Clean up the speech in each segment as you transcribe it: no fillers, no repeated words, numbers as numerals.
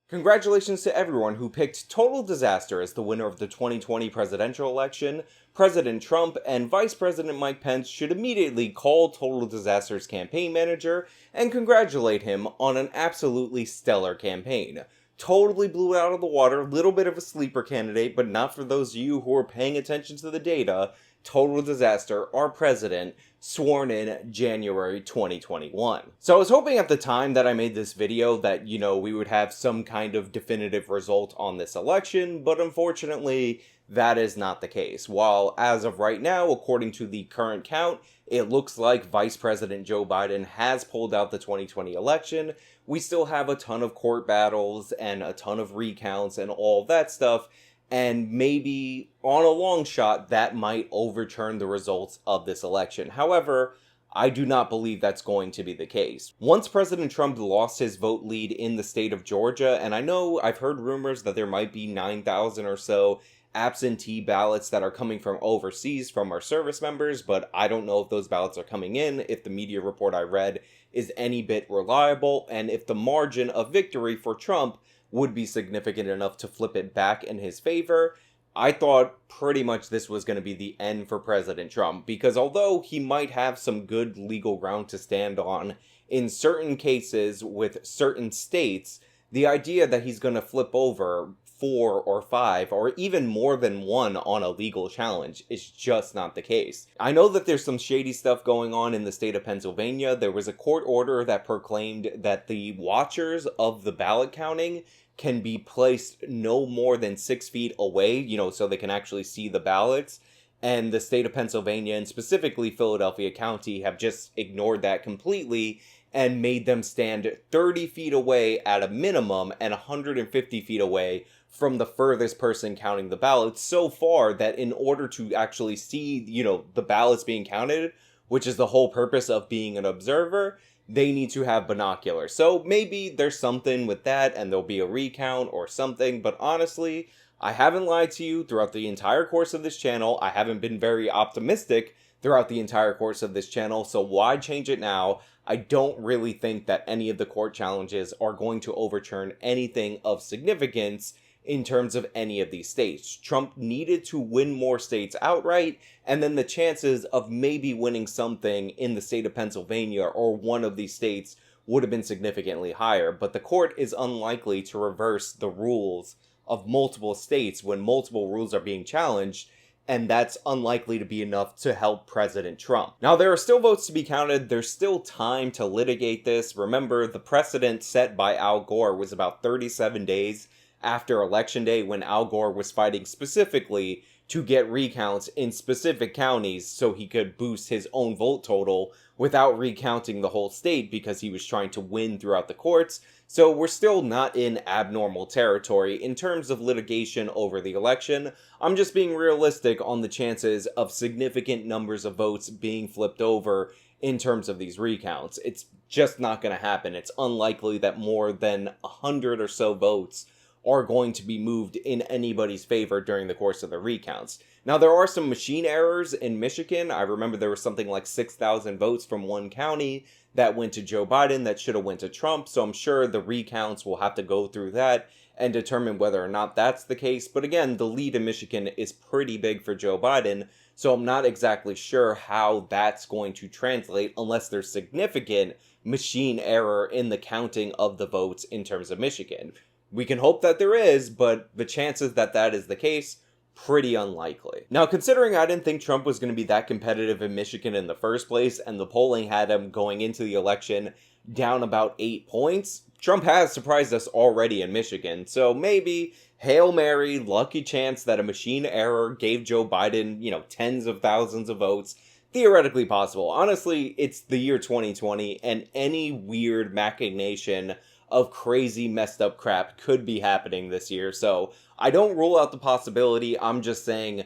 Congratulations to everyone who picked total disaster as the winner of the 2020 presidential election. President Trump and Vice President Mike Pence should immediately call Total Disaster's campaign manager and congratulate him on an absolutely stellar campaign. Totally blew it out of the water, little bit of a sleeper candidate, but not for those of you who are paying attention to the data. Total Disaster, our president, sworn in January 2021. So I was hoping at the time that I made this video that, we would have some kind of definitive result on this election, but unfortunately, that is not the case. While as of right now, according to the current count, it looks like Vice President Joe Biden has pulled out the 2020 election, we still have a ton of court battles and a ton of recounts and all that stuff. And maybe, on a long shot, that might overturn the results of this election. However, I do not believe that's going to be the case. Once President Trump lost his vote lead in the state of Georgia, and I know I've heard rumors that there might be 9,000 or so absentee ballots that are coming from overseas from our service members, but I don't know if those ballots are coming in, if the media report I read is any bit reliable, and if the margin of victory for Trump would be significant enough to flip it back in his favor. I thought pretty much this was going to be the end for President Trump, because although he might have some good legal ground to stand on in certain cases with certain states, the idea that he's going to flip over 4 or 5 or even more than one on a legal challenge is just not the case. I know that there's some shady stuff going on in the state of Pennsylvania. There was a court order that proclaimed that the watchers of the ballot counting can be placed no more than 6 feet away, so they can actually see the ballots. And the state of Pennsylvania, and specifically Philadelphia County, have just ignored that completely and made them stand 30 feet away at a minimum and 150 feet away from the furthest person counting the ballots, so far that in order to actually see, the ballots being counted, which is the whole purpose of being an observer, they need to have binoculars. So maybe there's something with that and there'll be a recount or something, but honestly, I haven't lied to you throughout the entire course of this channel. I haven't been very optimistic throughout the entire course of this channel, so why change it now? I don't really think that any of the court challenges are going to overturn anything of significance in terms of any of these states. Trump needed to win more states outright, and then the chances of maybe winning something in the state of Pennsylvania or one of these states would have been significantly higher. But the court is unlikely to reverse the rules of multiple states when multiple rules are being challenged, and that's unlikely to be enough to help President Trump. Now, there are still votes to be counted. There's still time to litigate this. Remember, the precedent set by Al Gore was about 37 days after Election Day, when Al Gore was fighting specifically to get recounts in specific counties so he could boost his own vote total without recounting the whole state because he was trying to win throughout the courts. So we're still not in abnormal territory in terms of litigation over the election. I'm just being realistic on the chances of significant numbers of votes being flipped over in terms of these recounts. It's just not going to happen. It's unlikely that more than 100 or so votes are going to be moved in anybody's favor during the course of the recounts. Now, there are some machine errors in Michigan. I remember there was something like 6,000 votes from one county that went to Joe Biden that should have went to Trump, so I'm sure the recounts will have to go through that and determine whether or not that's the case. But again, the lead in Michigan is pretty big for Joe Biden, so I'm not exactly sure how that's going to translate unless there's significant machine error in the counting of the votes in terms of Michigan. We can hope that there is, but the chances that that is the case, pretty unlikely. Now, considering I didn't think Trump was going to be that competitive in Michigan in the first place, and the polling had him going into the election down about 8 points, Trump has surprised us already in Michigan. So maybe, Hail Mary, lucky chance that a machine error gave Joe Biden, tens of thousands of votes. Theoretically possible. Honestly, it's the year 2020, and any weird machination of crazy messed up crap could be happening this year, so I don't rule out the possibility. I'm just saying,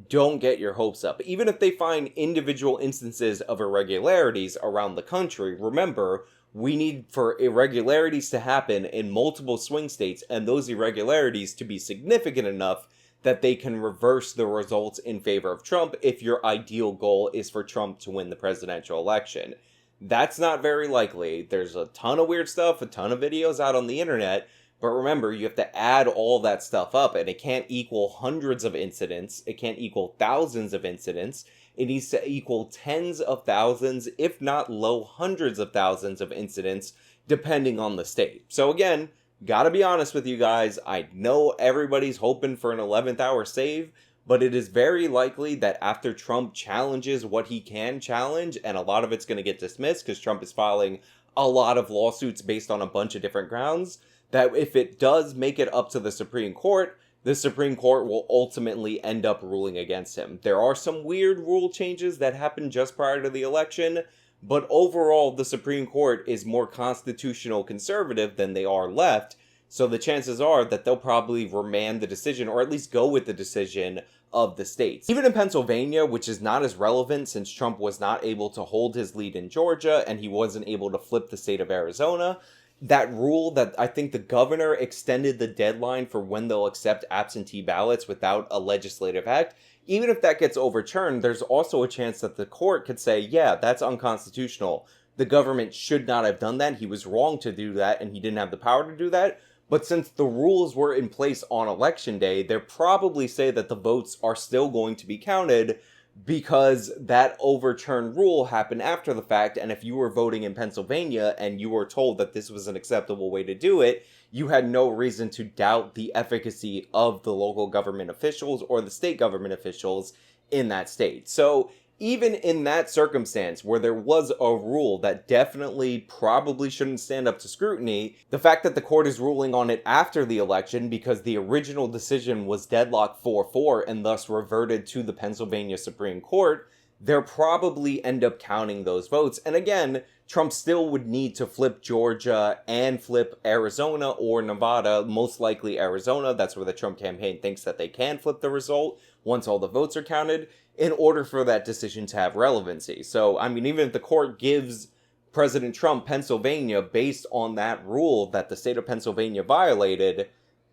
don't get your hopes up. Even if they find individual instances of irregularities around the country, remember, we need for irregularities to happen in multiple swing states, and those irregularities to be significant enough that they can reverse the results in favor of Trump if your ideal goal is for Trump to win the presidential election. That's not very likely. There's a ton of weird stuff, a ton of videos out on the internet, But remember, you have to add all that stuff up, and it can't equal hundreds of incidents. It can't equal thousands of incidents. It needs to equal tens of thousands, if not low hundreds of thousands of incidents, depending on the state. So again, gotta be honest with you guys, I know everybody's hoping for an 11th hour save, but it is very likely that after Trump challenges what he can challenge, and a lot of it's going to get dismissed because Trump is filing a lot of lawsuits based on a bunch of different grounds, that if it does make it up to the Supreme Court will ultimately end up ruling against him. There are some weird rule changes that happened just prior to the election, but overall the Supreme Court is more constitutional conservative than they are left, so the chances are that they'll probably remand the decision, or at least go with the decision of the states. Even in Pennsylvania, which is not as relevant since Trump was not able to hold his lead in Georgia and he wasn't able to flip the state of Arizona, that rule that I think the governor extended the deadline for when they'll accept absentee ballots without a legislative act, even if that gets overturned, there's also a chance that the court could say, yeah, that's unconstitutional. The government should not have done that. He was wrong to do that, and he didn't have the power to do that. But since the rules were in place on election day, they'll probably say that the votes are still going to be counted because that overturned rule happened after the fact, and if you were voting in Pennsylvania and you were told that this was an acceptable way to do it, you had no reason to doubt the efficacy of the local government officials or the state government officials in that state. So even in that circumstance where there was a rule that definitely probably shouldn't stand up to scrutiny, the fact that the court is ruling on it after the election because the original decision was deadlocked 4-4 and thus reverted to the Pennsylvania Supreme Court, they'll probably end up counting those votes. And again, Trump still would need to flip Georgia and flip Arizona or Nevada, most likely Arizona. That's where the Trump campaign thinks that they can flip the result once all the votes are counted, in order for that decision to have relevancy. So, I mean, even if the court gives President Trump Pennsylvania based on that rule that the state of Pennsylvania violated,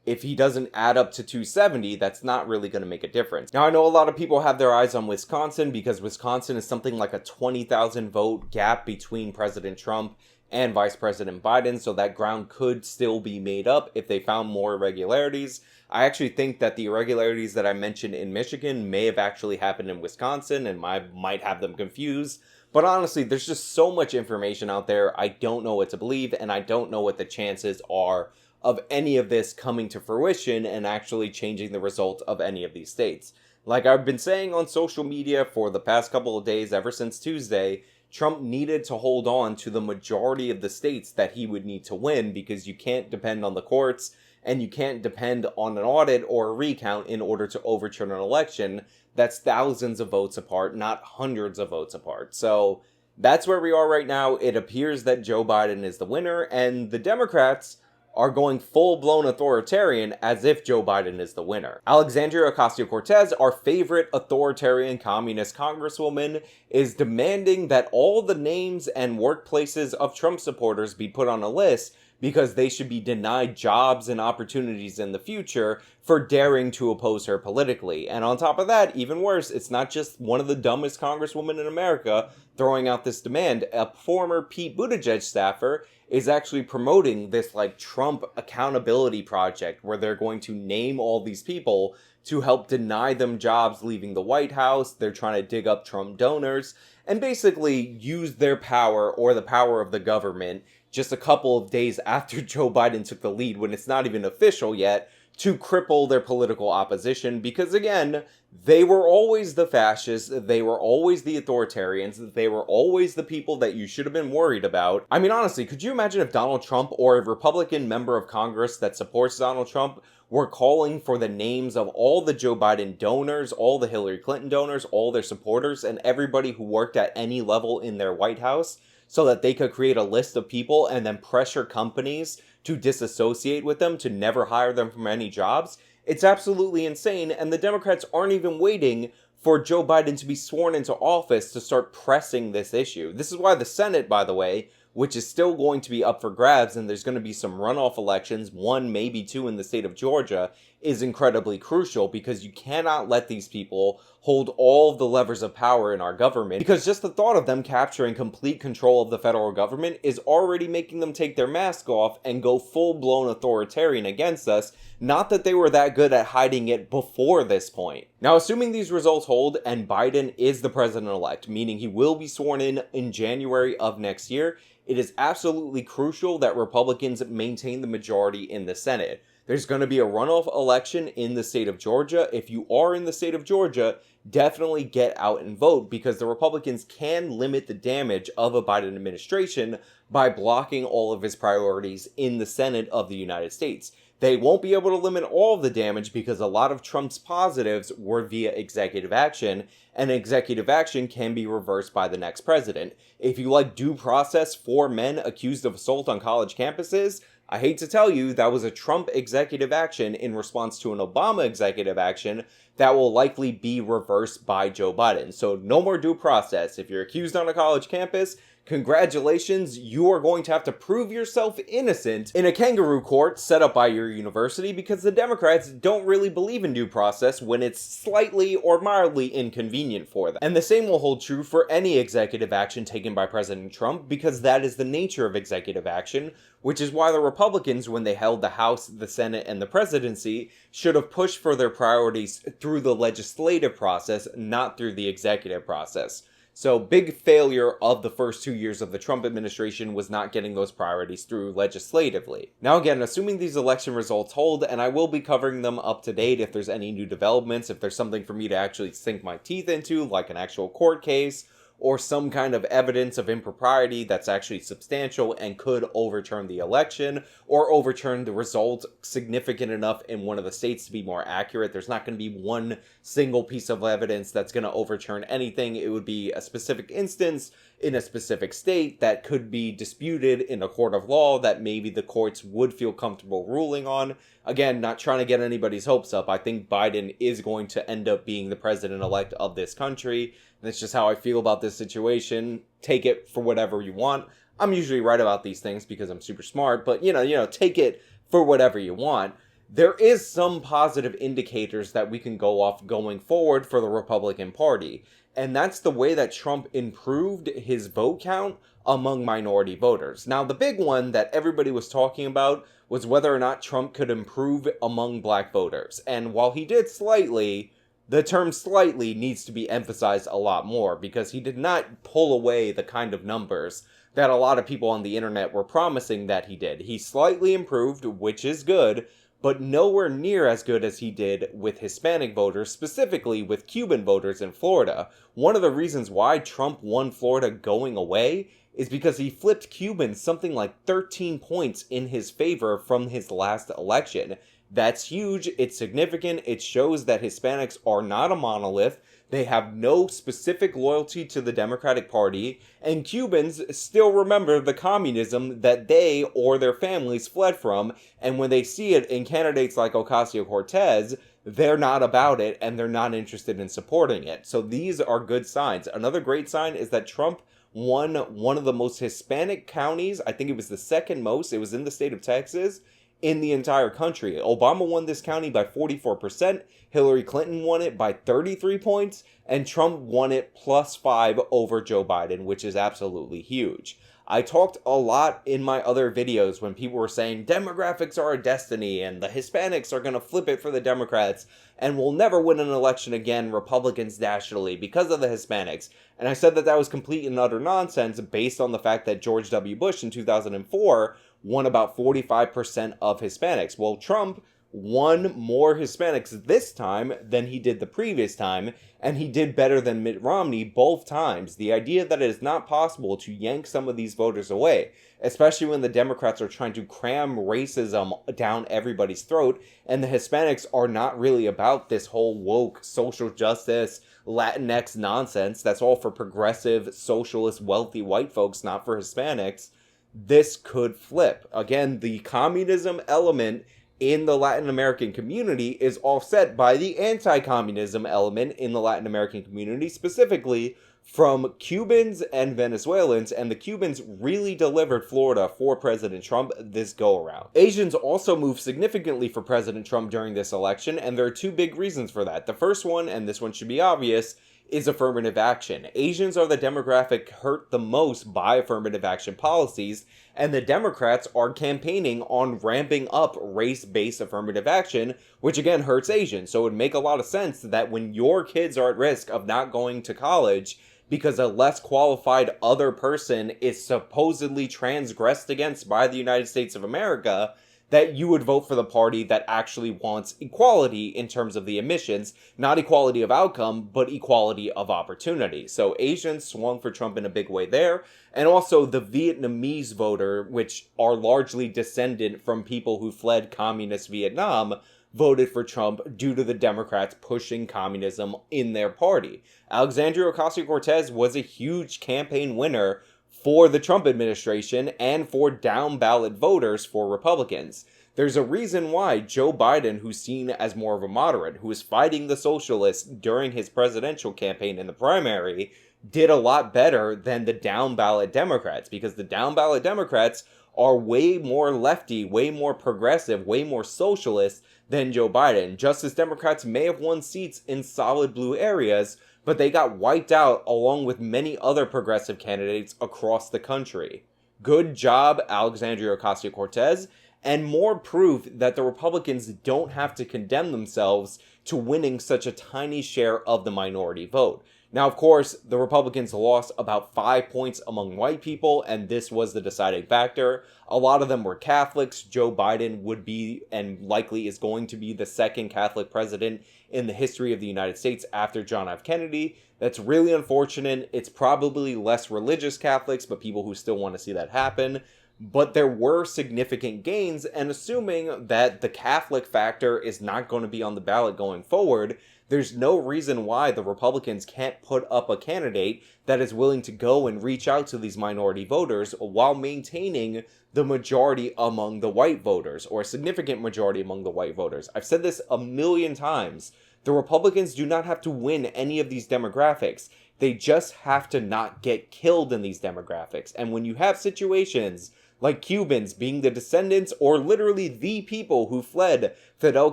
if he doesn't add up to 270, that's not really going to make a difference. Now, I know a lot of people have their eyes on Wisconsin because Wisconsin is something like a 20,000 vote gap between President Trump and Vice President Biden, so that ground could still be made up if they found more irregularities. I actually think that the irregularities that I mentioned in Michigan may have actually happened in Wisconsin and might have them confused. But honestly, there's just so much information out there, I don't know what to believe, and I don't know what the chances are of any of this coming to fruition and actually changing the result of any of these states. Like I've been saying on social media for the past couple of days, ever since Tuesday, Trump needed to hold on to the majority of the states that he would need to win, because you can't depend on the courts and you can't depend on an audit or a recount in order to overturn an election that's thousands of votes apart, not hundreds of votes apart. So that's where we are right now. It appears that Joe Biden is the winner, and the Democrats are going full-blown authoritarian as if Joe Biden is the winner. Alexandria Ocasio-Cortez, our favorite authoritarian communist congresswoman, is demanding that all the names and workplaces of Trump supporters be put on a list because they should be denied jobs and opportunities in the future for daring to oppose her politically. And on top of that, even worse, it's not just one of the dumbest congresswomen in America throwing out this demand. A former Pete Buttigieg staffer is actually promoting this like Trump accountability project where they're going to name all these people to help deny them jobs leaving the White House. They're trying to dig up Trump donors and basically use their power or the power of the government just a couple of days after Joe Biden took the lead, when it's not even official yet, to cripple their political opposition, because again, they were always the fascists, they were always the authoritarians, they were always the people that you should have been worried about. I mean, honestly, could you imagine if Donald Trump or a Republican member of Congress that supports Donald Trump were calling for the names of all the Joe Biden donors, all the Hillary Clinton donors, all their supporters, and everybody who worked at any level in their White House, so that they could create a list of people and then pressure companies to disassociate with them, to never hire them from any jobs? It's absolutely insane, and the Democrats aren't even waiting for Joe Biden to be sworn into office to start pressing this issue. This is why the Senate, by the way, which is still going to be up for grabs, and there's going to be some runoff elections, one, maybe two in the state of Georgia, is incredibly crucial because you cannot let these people hold all of the levers of power in our government, because just the thought of them capturing complete control of the federal government is already making them take their mask off and go full-blown authoritarian against us. Not that they were that good at hiding it before this point. Now, assuming these results hold and Biden is the president-elect, meaning he will be sworn in January of next year, it is absolutely crucial that Republicans maintain the majority in the Senate. There's going to be a runoff election in the state of Georgia. If you are in the state of Georgia, definitely get out and vote, because the Republicans can limit the damage of a Biden administration by blocking all of his priorities in the Senate of the United States. They won't be able to limit all of the damage because a lot of Trump's positives were via executive action, and executive action can be reversed by the next president. If you like due process for men accused of assault on college campuses, I hate to tell you, that was a Trump executive action in response to an Obama executive action that will likely be reversed by Joe Biden. So no more due process. If you're accused on a college campus, congratulations, you are going to have to prove yourself innocent in a kangaroo court set up by your university, because the Democrats don't really believe in due process when it's slightly or mildly inconvenient for them. And the same will hold true for any executive action taken by President Trump, because that is the nature of executive action, which is why the Republicans, when they held the House, the Senate, and the presidency, should have pushed for their priorities through the legislative process, not through the executive process. So, big failure of the first 2 years of the Trump administration was not getting those priorities through legislatively. Now again, assuming these election results hold, and I will be covering them up to date if there's any new developments, if there's something for me to actually sink my teeth into, like an actual court case, or some kind of evidence of impropriety that's actually substantial and could overturn the election, or overturn the result significant enough in one of the states to be more accurate. There's not going to be one single piece of evidence that's going to overturn anything. It would be a specific instance in a specific state that could be disputed in a court of law that maybe the courts would feel comfortable ruling on. Again, not trying to get anybody's hopes up. I think Biden is going to end up being the president-elect of this country. That's just how I feel about this situation. Take it for whatever you want. I'm usually right about these things because I'm super smart, but you know, take it for whatever you want. There is some positive indicators that we can go off going forward for the Republican Party, and that's the way that Trump improved his vote count among minority voters. Now, the big one that everybody was talking about was whether or not Trump could improve among black voters, and while he did slightly, the term slightly needs to be emphasized a lot more, because he did not pull away the kind of numbers that a lot of people on the internet were promising that he did. He slightly improved, which is good, but nowhere near as good as he did with Hispanic voters, specifically with Cuban voters in Florida. One of the reasons why Trump won Florida going away is because he flipped Cubans something like 13 points in his favor from his last election. That's huge, it's significant, it shows that Hispanics are not a monolith, they have no specific loyalty to the Democratic Party, and Cubans still remember the communism that they or their families fled from, and when they see it in candidates like Ocasio-Cortez, they're not about it, and they're not interested in supporting it. So these are good signs. Another great sign is that Trump won one of the most Hispanic counties, I think it was the second most, it was in the state of Texas, in the entire country. Obama won this county by 44%, Hillary Clinton won it by 33 points, and Trump won it +5 over Joe Biden, which is absolutely huge. I talked a lot in my other videos when people were saying demographics are a destiny and the Hispanics are going to flip it for the Democrats and will never win an election again, Republicans nationally, because of the Hispanics. And I said that that was complete and utter nonsense based on the fact that George W. Bush in 2004 won about 45% of Hispanics. Well, Trump won more Hispanics this time than he did the previous time, and he did better than Mitt Romney both times. The idea that it is not possible to yank some of these voters away, especially when the Democrats are trying to cram racism down everybody's throat, and the Hispanics are not really about this whole woke, social justice, Latinx nonsense. That's all for progressive, socialist, wealthy white folks, not for Hispanics. This could flip. Again, the communism element in the Latin American community is offset by the anti-communism element in the Latin American community, specifically from Cubans and Venezuelans, and the Cubans really delivered Florida for President Trump this go-around. Asians also moved significantly for President Trump during this election, and there are two big reasons for that. The first one, and this one should be obvious, is affirmative action. Asians are the demographic hurt the most by affirmative action policies, and the Democrats are campaigning on ramping up race-based affirmative action, which again hurts Asians. So it would make a lot of sense that when your kids are at risk of not going to college because a less qualified other person is supposedly transgressed against by the United States of America, that you would vote for the party that actually wants equality in terms of the emissions, not equality of outcome, but equality of opportunity. So Asians swung for Trump in a big way there, and also the Vietnamese voter, which are largely descendant from people who fled communist Vietnam, voted for Trump due to the Democrats pushing communism in their party. Alexandria Ocasio-Cortez was a huge campaign winner for the Trump administration and for down-ballot voters for Republicans. There's a reason why Joe Biden, who's seen as more of a moderate, who was fighting the socialists during his presidential campaign in the primary, did a lot better than the down-ballot Democrats, because the down-ballot Democrats are way more lefty, way more progressive, way more socialist than Joe Biden. Justice Democrats may have won seats in solid blue areas, but they got wiped out along with many other progressive candidates across the country. Good job, Alexandria Ocasio-Cortez, and more proof that the Republicans don't have to condemn themselves to winning such a tiny share of the minority vote. Now, of course, the Republicans lost about 5 points among white people, and this was the deciding factor. A lot of them were Catholics. Joe Biden would be, and likely is going to be, the second Catholic president in the history of the United States after John F. Kennedy. That's really unfortunate. It's probably less religious Catholics, but people who still want to see that happen. But there were significant gains, and assuming that the Catholic factor is not going to be on the ballot going forward, there's no reason why the Republicans can't put up a candidate that is willing to go and reach out to these minority voters while maintaining the majority among the white voters, or a significant majority among the white voters. I've said this a million times. The Republicans do not have to win any of these demographics. They just have to not get killed in these demographics. And when you have situations like Cubans being the descendants or literally the people who fled Fidel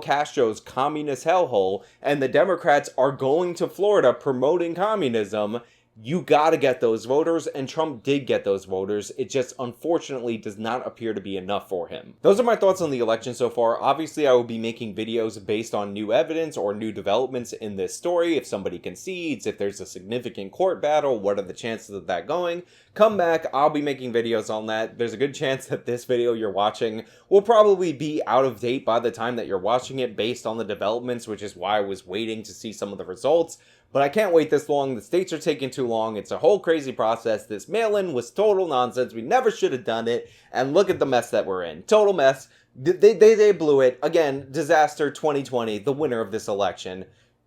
Castro's communist hellhole, and the Democrats are going to Florida promoting communism, you gotta get those voters, and Trump did get those voters. It just unfortunately does not appear to be enough for him. Those are my thoughts on the election so far. Obviously, I will be making videos based on new evidence or new developments in this story. If somebody concedes, if there's a significant court battle, what are the chances of that going? Come back, I'll be making videos on that. There's a good chance that this video you're watching will probably be out of date by the time that you're watching it based on the developments, which is why I was waiting to see some of the results. But I can't wait this long. The states are taking too long. It's a whole crazy process. This mail-in was total nonsense. We never should have done it. And look at the mess that we're in. Total mess. They blew it. Again, disaster 2020, the winner of this election.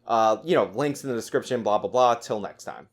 Links in the description, blah, blah, blah. Till next time.